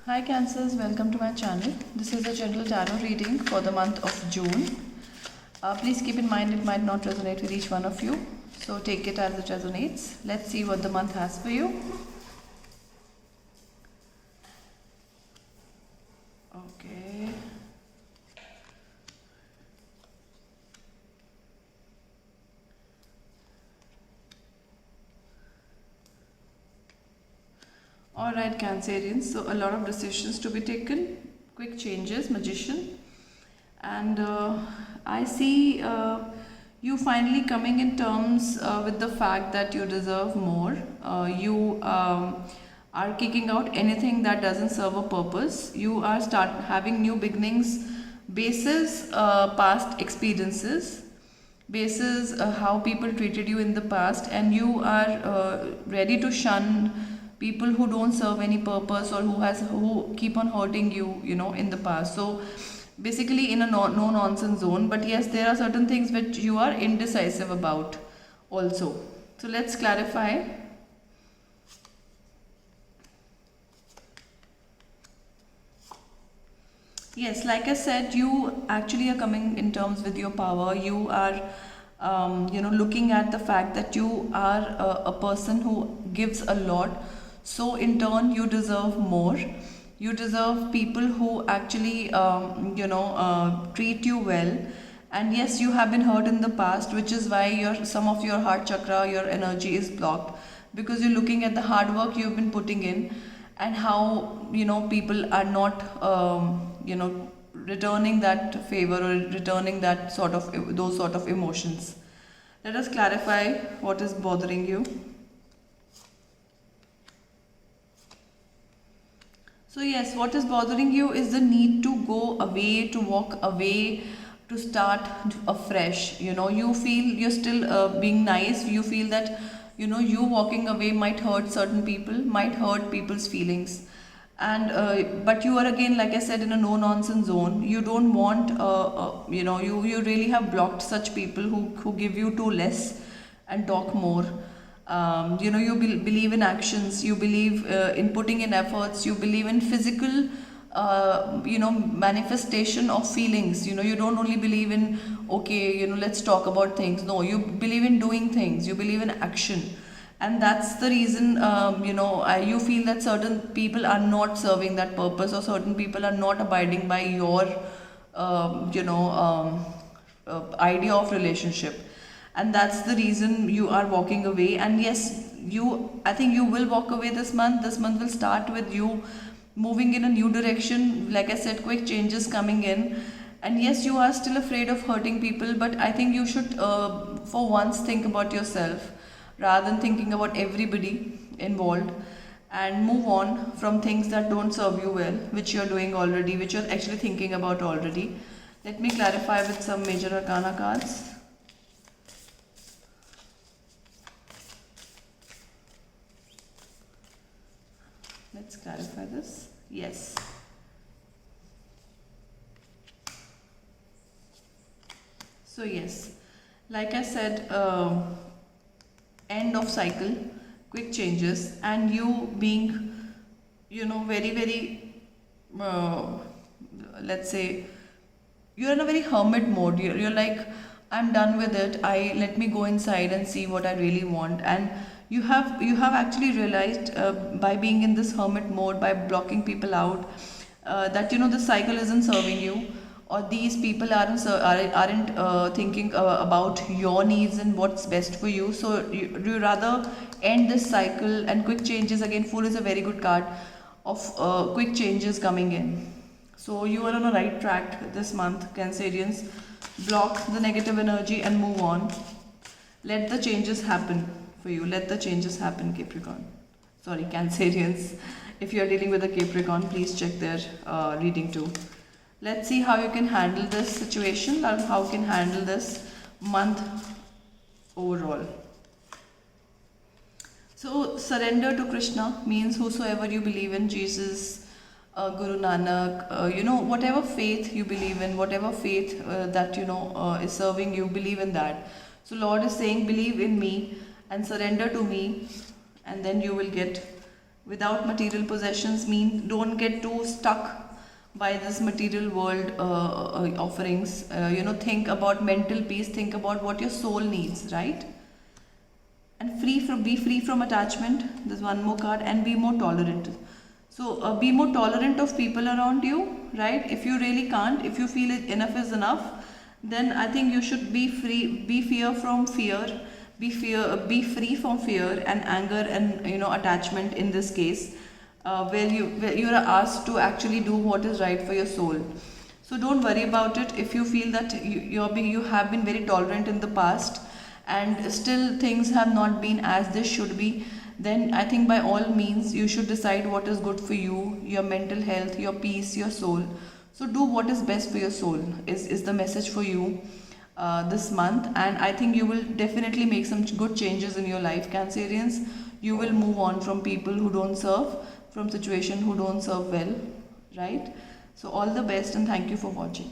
Hi Cancers, welcome to my channel. This is a general tarot reading for the month of June. Please keep in mind it might not resonate with each one of you. So take it as it resonates. Let's see what the month has for you. Okay. Alright Cancerians, so a lot of decisions to be taken, quick changes, Magician. And I see you finally coming in terms with the fact that you deserve more. You are kicking out anything that doesn't serve a purpose. You are having new beginnings basis past experiences, basis how people treated you in the past, and you are ready to shun people who don't serve any purpose or who keep on hurting you, in the past. So basically in a no nonsense zone. But yes, there are certain things which you are indecisive about also. So let's clarify. Yes, like I said, you actually are coming in terms with your power. You are looking at the fact that you are a person who gives a lot. So in turn, you deserve more. You deserve people who actually, treat you well. And yes, you have been hurt in the past, which is why some of your heart chakra, your energy is blocked, because you're looking at the hard work you've been putting in, and how people are not returning that favor or returning that those sort of emotions. Let us clarify what is bothering you. So yes, what is bothering you is the need to go away, to walk away, to start afresh. You feel you're still being nice. You feel that you walking away might hurt certain people, might hurt people's feelings, and but you are again, like I said, in a no nonsense zone. You don't want you really have blocked such people who give you too less and talk more. You believe in actions, you believe in putting in efforts, you believe in physical manifestation of feelings. You don't only believe in, okay, let's talk about things. No, you believe in doing things, you believe in action. And that's the reason you feel that certain people are not serving that purpose, or certain people are not abiding by your idea of relationship, and that's the reason you are walking away. And yes, I think you will walk away this month. This month will start with you moving in a new direction. Like I said, quick changes coming in. And yes, you are still afraid of hurting people, but I think you should for once think about yourself rather than thinking about everybody involved, and move on from things that don't serve you well, which you're doing already, which you're actually thinking about already. Let me clarify with some major arcana cards. Let's clarify this. Yes. So yes, like I said, end of cycle, quick changes, and you being, very, very, let's say, you're in a very hermit mode. You're like, I'm done with it. Let me go inside and see what I really want. And you have actually realized by being in this hermit mode, by blocking people out, that the cycle isn't serving you, or these people aren't thinking about your needs and what's best for you. So you rather end this cycle. And quick changes, again, Fool is a very good card of quick changes coming in. So you are on a right track this month, Cancerians. Block the negative energy and move on. Let the changes happen for you. Let the changes happen, Capricorn. Sorry, Cancerians. If you are dealing with a Capricorn, please check their reading too. Let's see how you can handle this situation, or how you can handle this month overall. So surrender to Krishna means whosoever you believe in, Jesus, Guru Nanak, whatever faith you believe in, whatever faith that is serving you, believe in that. So Lord is saying, believe in me and surrender to me, and then you will get without material possessions mean don't get too stuck by this material world offerings. Think about mental peace, think about what your soul needs, right? And be free from attachment. There's one more card. And be more tolerant. So be more tolerant of people around you, right? If you really can't, if you feel it enough is enough, then I think you should be free, be free from fear and anger and attachment in this case, where you are asked to actually do what is right for your soul. So don't worry about it. If you feel that you have been very tolerant in the past and still things have not been as they should be, then I think by all means you should decide what is good for you, your mental health, your peace, your soul. So do what is best for your soul is the message for you this month, and I think you will definitely make some good changes in your life, Cancerians. You will move on from people who don't serve, from situation who don't serve well, right? So all the best and thank you for watching.